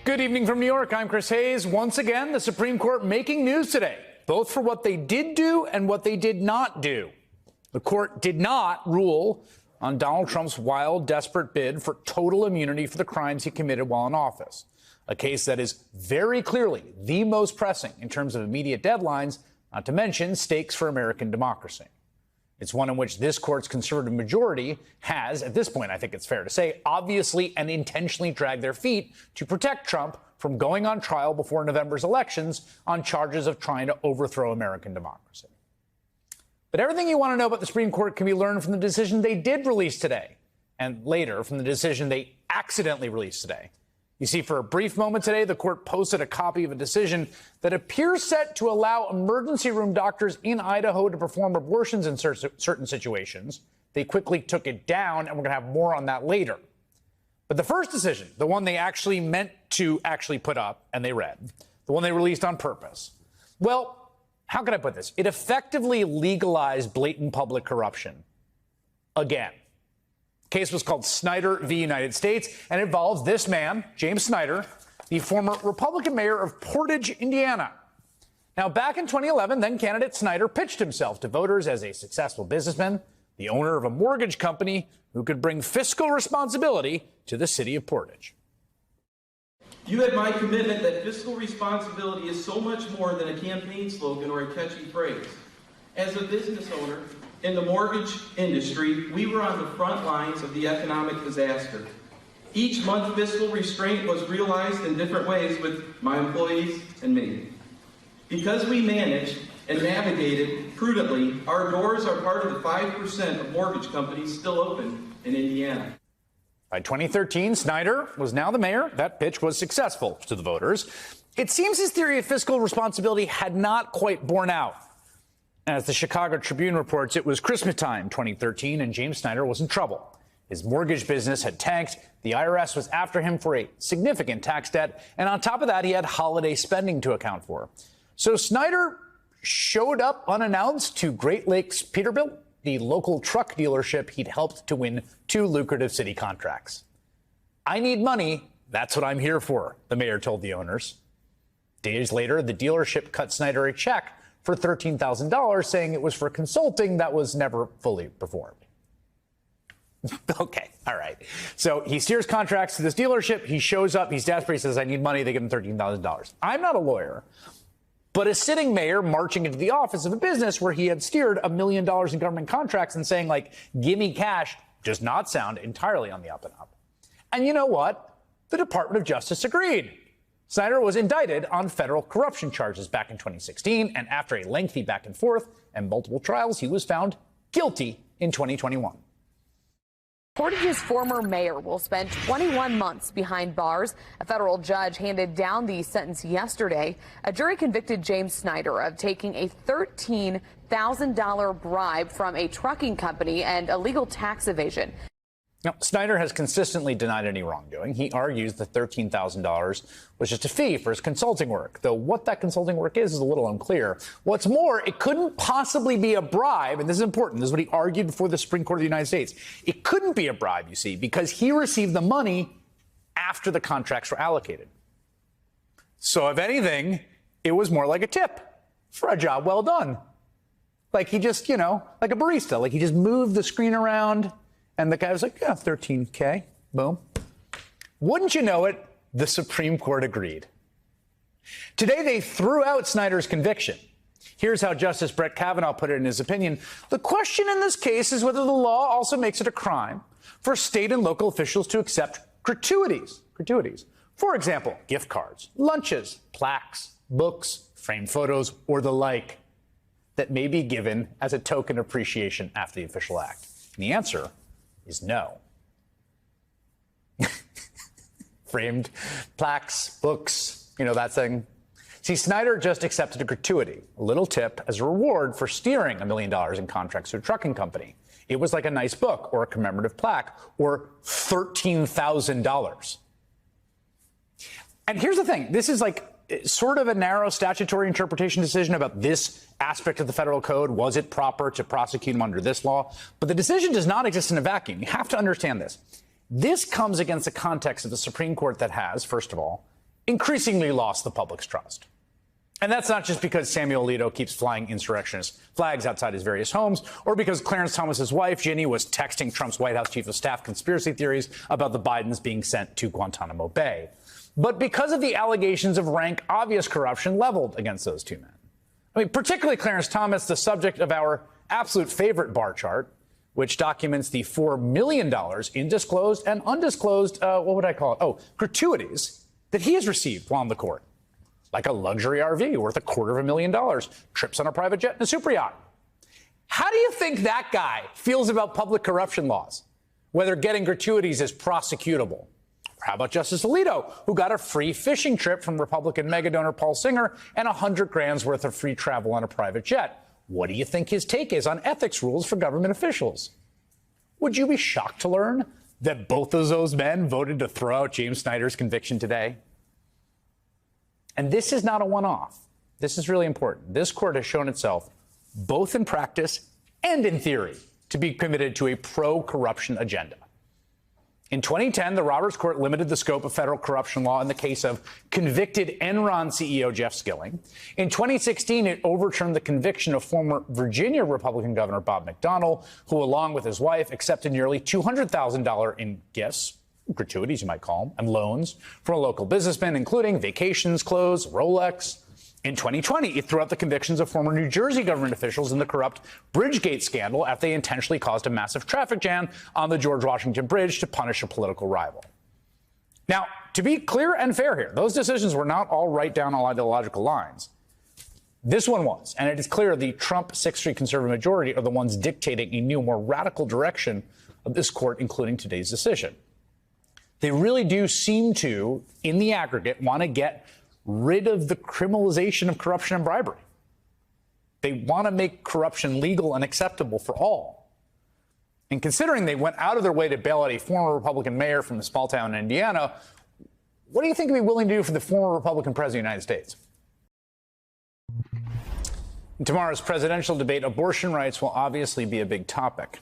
Good evening from New York. I'm Chris Hayes. Once again, the Supreme Court making news today, both for what they did do and what they did not do. The court did not rule on Donald Trump's wild, desperate bid for total immunity for the crimes he committed while in office, a case that is very clearly the most pressing in terms of immediate deadlines, not to mention stakes for American democracy. It's one in which this court's conservative majority has, at this point, I think it's fair to say, obviously and intentionally dragged their feet to protect Trump from going on trial before November's elections on charges of trying to overthrow American democracy. But everything you want to know about the Supreme Court can be learned from the decision they did release today, and later from the decision they accidentally released today. You see, for a brief moment today, the court posted a copy of a decision that appears set to allow emergency room doctors in Idaho to perform abortions in certain situations. They quickly took it down, and we're going to have more on that later. But the first decision, the one they actually meant to actually put up, and they read, the one they released on purpose, well, how can I put this? It effectively legalized blatant public corruption again. The case was called Snyder v. United States, and involves this man, James Snyder, the former Republican mayor of Portage, Indiana. Now, back in 2011, then-candidate Snyder pitched himself to voters as a successful businessman, the owner of a mortgage company who could bring fiscal responsibility to the city of Portage. You had my commitment that fiscal responsibility is so much more than a campaign slogan or a catchy phrase. As a business owner, in the mortgage industry, we were on the front lines of the economic disaster. Each month, fiscal restraint was realized in different ways with my employees and me. Because we managed and navigated prudently, our doors are part of the 5% of mortgage companies still open in Indiana. By 2013, Snyder was now the mayor. That pitch was successful to the voters. It seems his theory of fiscal responsibility had not quite borne out. As the Chicago Tribune reports, it was Christmas time 2013, and James Snyder was in trouble. His mortgage business had tanked, the IRS was after him for a significant tax debt, and on top of that, he had holiday spending to account for. So Snyder showed up unannounced to Great Lakes Peterbilt, the local truck dealership he'd helped to win 2 lucrative city contracts. I need money, that's what I'm here for, the mayor told the owners. Days later, the dealership cut Snyder a check for $13,000, saying it was for consulting that was never fully performed. Okay, all right. So he steers contracts to this dealership. He shows up. He's desperate. He says, I need money. They give him $13,000. I'm not a lawyer, but a sitting mayor marching into the office of a business where he had steered $1 million in government contracts and saying, like, give me cash, does not sound entirely on the up and up. And you know what? The Department of Justice agreed. Snyder was indicted on federal corruption charges back in 2016, and after a lengthy back and forth and multiple trials, he was found guilty in 2021. Portage's former mayor will spend 21 months behind bars. A federal judge handed down the sentence yesterday. A jury convicted James Snyder of taking a $13,000 bribe from a trucking company and illegal tax evasion. Now, Snyder has consistently denied any wrongdoing. He argues the $13,000 was just a fee for his consulting work, though what that consulting work is a little unclear. What's more, it couldn't possibly be a bribe, and this is important. This is what he argued before the Supreme Court of the United States. It couldn't be a bribe, you see, because he received the money after the contracts were allocated. So, if anything, it was more like a tip for a job well done. Like he just, like a barista, like he just moved the screen around. And the guy was like, yeah, $13K, boom. Wouldn't you know it, the Supreme Court agreed. Today, they threw out Snyder's conviction. Here's how Justice Brett Kavanaugh put it in his opinion. The question in this case is whether the law also makes it a crime for state and local officials to accept gratuities. For example, gift cards, lunches, plaques, books, framed photos, or the like that may be given as a token of appreciation after the official act. And the answer is no. Framed plaques, books, that thing. See, Snyder just accepted a gratuity, a little tip as a reward for steering $1 million in contracts to a trucking company. It was like a nice book or a commemorative plaque or $13,000. And here's the thing. This is like sort of a narrow statutory interpretation decision about this aspect of the federal code. Was it proper to prosecute him under this law? But the decision does not exist in a vacuum. You have to understand this. This comes against the context of the Supreme Court that has, first of all, increasingly lost the public's trust. And that's not just because Samuel Alito keeps flying insurrectionist flags outside his various homes, or because Clarence Thomas's wife, Ginny, was texting Trump's White House chief of staff conspiracy theories about the Bidens being sent to Guantanamo Bay, but because of the allegations of rank, obvious corruption leveled against those two men. I mean, particularly Clarence Thomas, the subject of our absolute favorite bar chart, which documents the $4 million in disclosed and undisclosed, gratuities that he has received while on the court. Like a luxury RV worth $250,000, trips on a private jet and a super yacht. How do you think that guy feels about public corruption laws? Whether getting gratuities is prosecutable? Or how about Justice Alito, who got a free fishing trip from Republican megadonor Paul Singer and $100,000 worth of free travel on a private jet? What do you think his take is on ethics rules for government officials? Would you be shocked to learn that both of those men voted to throw out James Snyder's conviction today? And this is not a one-off. This is really important. This court has shown itself, both in practice and in theory, to be committed to a pro-corruption agenda. In 2010, the Roberts Court limited the scope of federal corruption law in the case of convicted Enron CEO Jeff Skilling. In 2016, it overturned the conviction of former Virginia Republican Governor Bob McDonnell, who, along with his wife, accepted nearly $200,000 in gifts, gratuities, you might call them, and loans from a local businessman, including vacations, clothes, Rolex. In 2020, it threw out the convictions of former New Jersey government officials in the corrupt Bridgegate scandal after they intentionally caused a massive traffic jam on the George Washington Bridge to punish a political rival. Now, to be clear and fair here, those decisions were not all right down all ideological lines. This one was, and it is clear the Trump 6-3 conservative majority are the ones dictating a new, more radical direction of this court, including today's decision. They really do seem to, in the aggregate, want to get rid of the criminalization of corruption and bribery. They want to make corruption legal and acceptable for all. And considering they went out of their way to bail out a former Republican mayor from a small town in Indiana, what do you think they'd be willing to do for the former Republican president of the United States? In tomorrow's presidential debate, abortion rights will obviously be a big topic.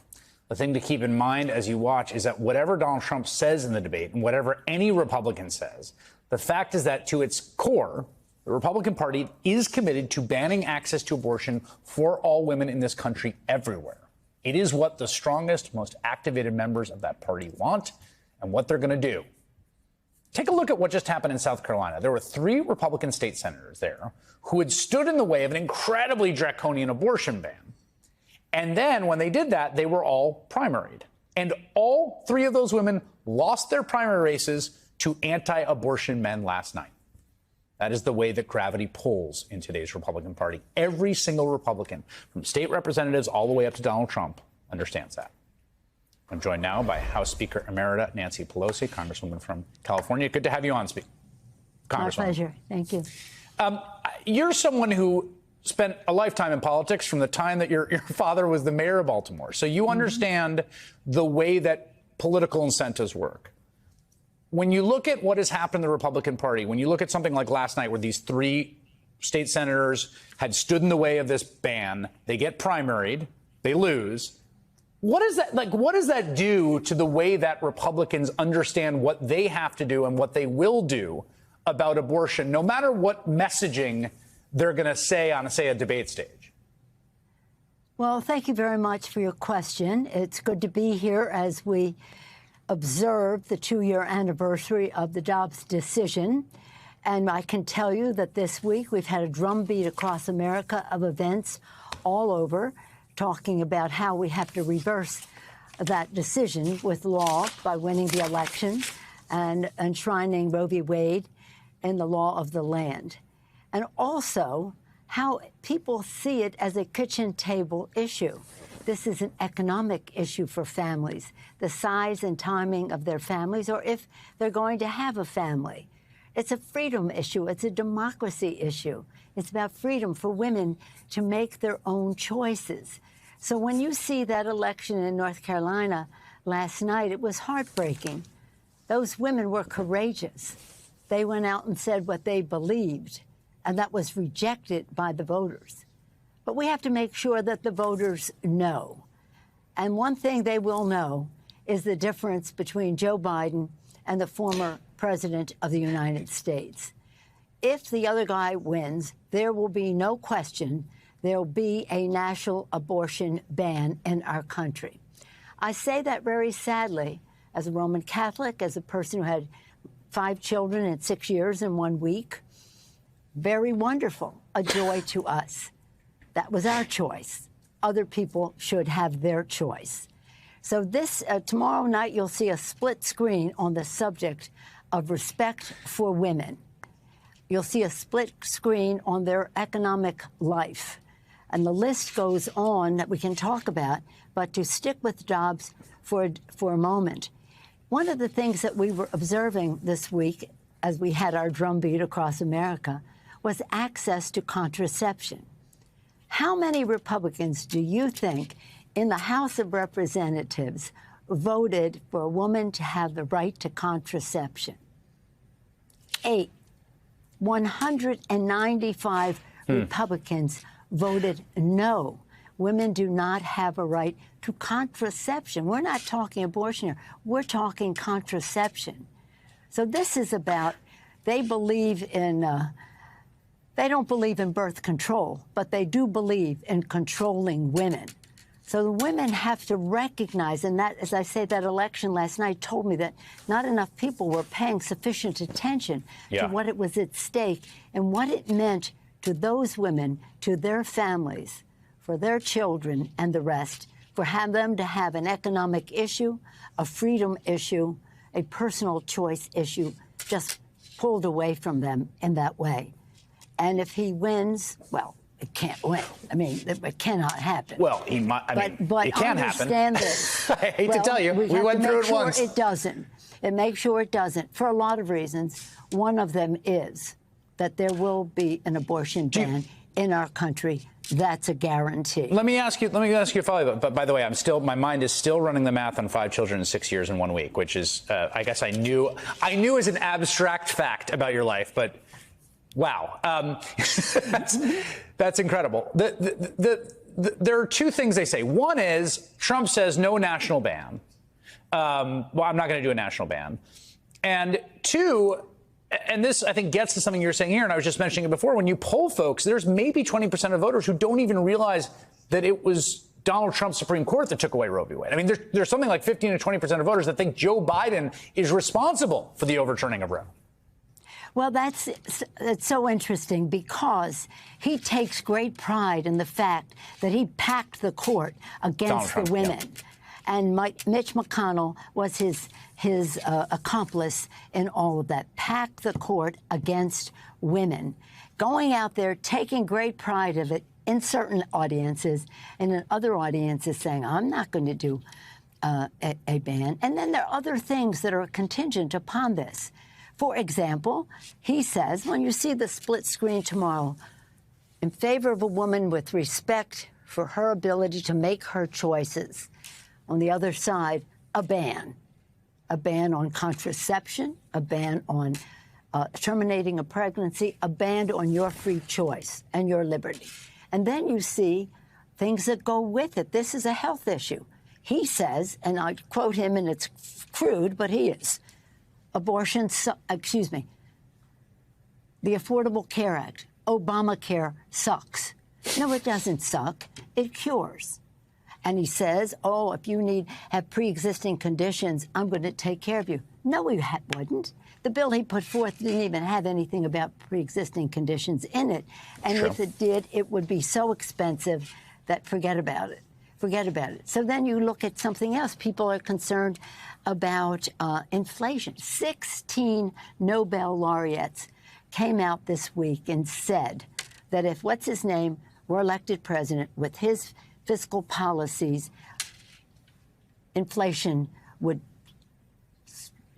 The thing to keep in mind as you watch is that whatever Donald Trump says in the debate and whatever any Republican says, the fact is that to its core, the Republican Party is committed to banning access to abortion for all women in this country everywhere. It is what the strongest, most activated members of that party want and what they're going to do. Take a look at what just happened in South Carolina. There were 3 Republican state senators there who had stood in the way of an incredibly draconian abortion ban. And then when they did that, they were all primaried. And all 3 of those women lost their primary races to anti-abortion men last night. That is the way that gravity pulls in today's Republican Party. Every single Republican, from state representatives all the way up to Donald Trump, understands that. I'm joined now by House Speaker Emerita Nancy Pelosi, Congresswoman from California. Good to have you on, Congresswoman. My pleasure. Thank you. You're someone who spent a lifetime in politics from the time that your father was the mayor of Baltimore. So you understand the way that political incentives work. When you look at what has happened in the Republican Party, when you look at something like last night where these 3 state senators had stood in the way of this ban, they get primaried, they lose. What does that do to the way that Republicans understand what they have to do and what they will do about abortion, no matter what messaging they're going to say on, say, a debate stage? Well, thank you very much for your question. It's good to be here as we observe the 2-year anniversary of the Dobbs decision. And I can tell you that this week we've had a drumbeat across America of events all over talking about how we have to reverse that decision with law by winning the election and enshrining Roe v. Wade in the law of the land. And also how people see it as a kitchen table issue. This is an economic issue for families, the size and timing of their families, or if they're going to have a family. It's a freedom issue. It's a democracy issue. It's about freedom for women to make their own choices. So when you see that election in North Carolina last night, it was heartbreaking. Those women were courageous. They went out and said what they believed, and that was rejected by the voters. But we have to make sure that the voters know. And one thing they will know is the difference between Joe Biden and the former president of the United States. If the other guy wins, there will be no question there will be a national abortion ban in our country. I say that very sadly as a Roman Catholic, as a person who had 5 children in 6 years in 1 week. Very wonderful, a joy to us. That was our choice. Other people should have their choice. So this tomorrow night, you'll see a split screen on the subject of respect for women. You'll see a split screen on their economic life. And the list goes on that we can talk about, but to stick with Dobbs for a moment. One of the things that we were observing this week as we had our drumbeat across America was access to contraception. How many Republicans do you think in the House of Representatives voted for a woman to have the right to contraception? 8. 195 Republicans voted no. Women do not have a right to contraception. We're not talking abortion here. We're talking contraception. So this is about, they believe in, they don't believe in birth control, but they do believe in controlling women. So the women have to recognize, and that, as I say, that election last night told me that not enough people were paying sufficient attention to what it was at stake and what it meant to those women, to their families, for their children and the rest, for them to have an economic issue, a freedom issue, a personal choice issue, just pulled away from them in that way. And if he wins, well, it can't win. I mean, it cannot happen. Well, he might. But it can happen. Understand this. I hate to tell you, we went through it once. It doesn't. It makes sure it doesn't for a lot of reasons. One of them is that there will be an abortion ban in our country. That's a guarantee. Let me ask you a follow-up. But by the way, my mind is still running the math on 5 children in 6 years in 1 week, which is, I guess I knew as an abstract fact about your life, but wow, that's incredible. There are 2 things they say. One is Trump says no national ban. Well, I'm not going to do a national ban. And 2. And this, I think, gets to something you're saying here, and I was just mentioning it before. When you poll folks, there's maybe 20% of voters who don't even realize that it was Donald Trump's Supreme Court that took away Roe v. Wade. I mean, there's something like 15 to 20% of voters that think Joe Biden is responsible for the overturning of Roe. Well, that's so interesting because he takes great pride in the fact that he packed the court against the women. Yeah. And Mitch McConnell was his accomplice in all of that. Pack the court against women. Going out there, taking great pride of it in certain audiences, and in other audiences saying, I'm not going to do a ban. And then there are other things that are contingent upon this. For example, he says, when you see the split screen tomorrow, in favor of a woman with respect for her ability to make her choices. On the other side, a ban on contraception, a ban on terminating a pregnancy, a ban on your free choice and your liberty. And then you see things that go with it. This is a health issue. He says, and I quote him, and it's crude, but he is, the Affordable Care Act, Obamacare sucks. No, it doesn't suck. It cures. And he says, oh, if you have pre-existing conditions, I'm going to take care of you. No, he wouldn't. The bill he put forth didn't even have anything about pre-existing conditions in it. And if it did, it would be so expensive that forget about it. Forget about it. So then you look at something else. People are concerned about inflation. 16 Nobel laureates came out this week and said that if what's-his-name were elected president with his fiscal policies, inflation would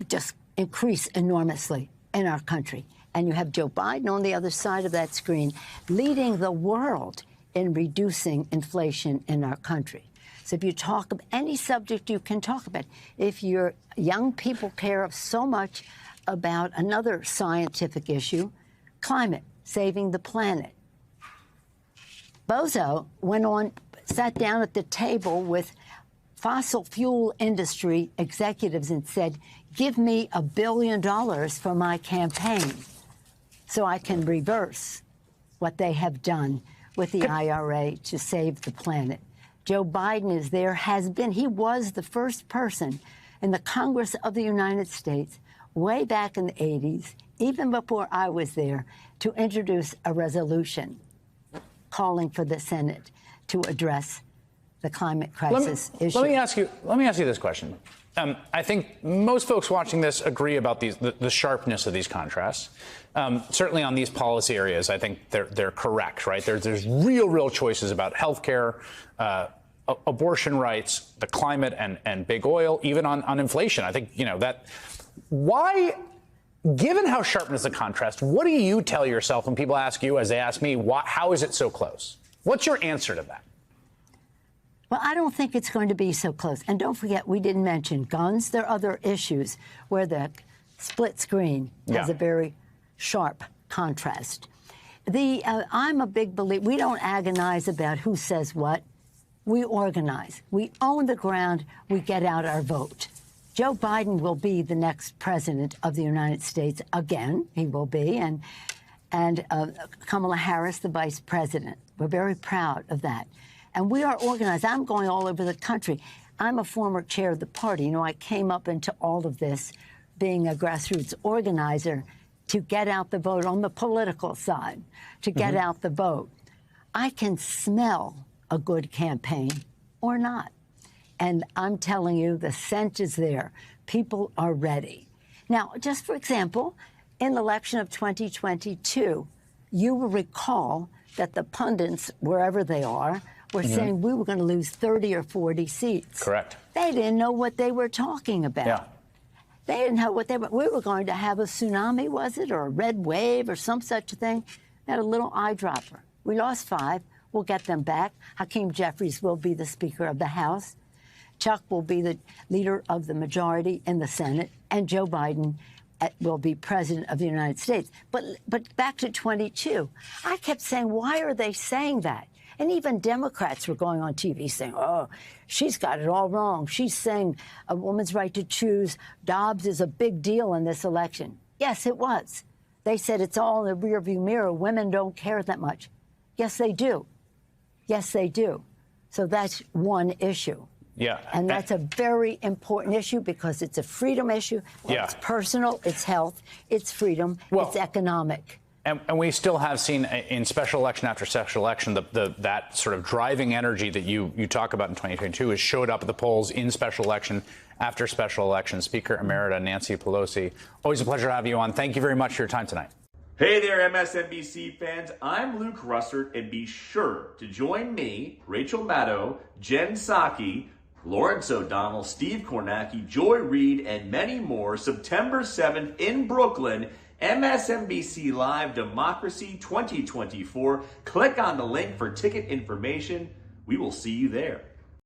just increase enormously in our country. And you have Joe Biden on the other side of that screen leading the world in reducing inflation in our country. So if you talk of any subject you can talk about, if your young people care so much about another scientific issue, climate, saving the planet. Bozo sat down at the table with fossil fuel industry executives and said, give me $1 billion for my campaign so I can reverse what they have done with the IRA to save the planet. Joe Biden is there, has been. He was the first person in the Congress of the United States way back in the 80s, even before I was there, to introduce a resolution calling for the Senate to address the climate crisis issue. Let me ask you this question. I think most folks watching this agree about the sharpness of these contrasts. Certainly on these policy areas, I think they're correct, right? There's real choices about health care, abortion rights, the climate, and big oil, even on inflation. I think, that. Why, given how sharp is the contrast, what do you tell yourself when people ask you, as they ask me, how is it so close? What's your answer to that? Well, I don't think it's going to be so close. And don't forget, we didn't mention guns. There are other issues where the split screen has a very sharp contrast. I'm a big believer. We don't agonize about who says what. We organize. We own the ground. We get out our vote. Joe Biden will be the next president of the United States again. He will be. And Kamala Harris, the vice president. We're very proud of that. And we are organized. I'm going all over the country. I'm a former chair of the party. I came up into all of this being a grassroots organizer to get out the vote on the political side, to get out the vote. I can smell a good campaign or not. And I'm telling you, the scent is there. People are ready. Now, just for example, in the election of 2022, you will recall that the pundits, wherever they are, were saying we were going to lose 30 or 40 seats. Correct. They didn't know what they were talking about. Yeah. They didn't know what we were going to have a tsunami, was it, or a red wave or some such thing. They had a little eyedropper. We lost 5. We'll get them back. Hakeem Jeffries will be the Speaker of the House. Chuck will be the leader of the majority in the Senate, and Joe Biden will be president of the United States. But back to 22, I kept saying, why are they saying that? And even Democrats were going on TV saying, oh, she's got it all wrong. She's saying a woman's right to choose. Dobbs is a big deal in this election. Yes, it was. They said it's all in the rearview mirror. Women don't care that much. Yes, they do. Yes, they do. So that's one issue. Yeah. And that's a very important issue because it's a freedom issue. Yeah. It's personal, it's health, it's freedom, it's economic. And we still have seen in special election after special election, that sort of driving energy that you talk about in 2022 has showed up at the polls in special election after special election. Speaker Emerita Nancy Pelosi, always a pleasure to have you on. Thank you very much for your time tonight. Hey there, MSNBC fans. I'm Luke Russert, and be sure to join me, Rachel Maddow, Jen Psaki, Lawrence O'Donnell, Steve Kornacki, Joy Reid, and many more September 7th in Brooklyn. MSNBC Live Democracy 2024. Click on the link for ticket information. We will see you there.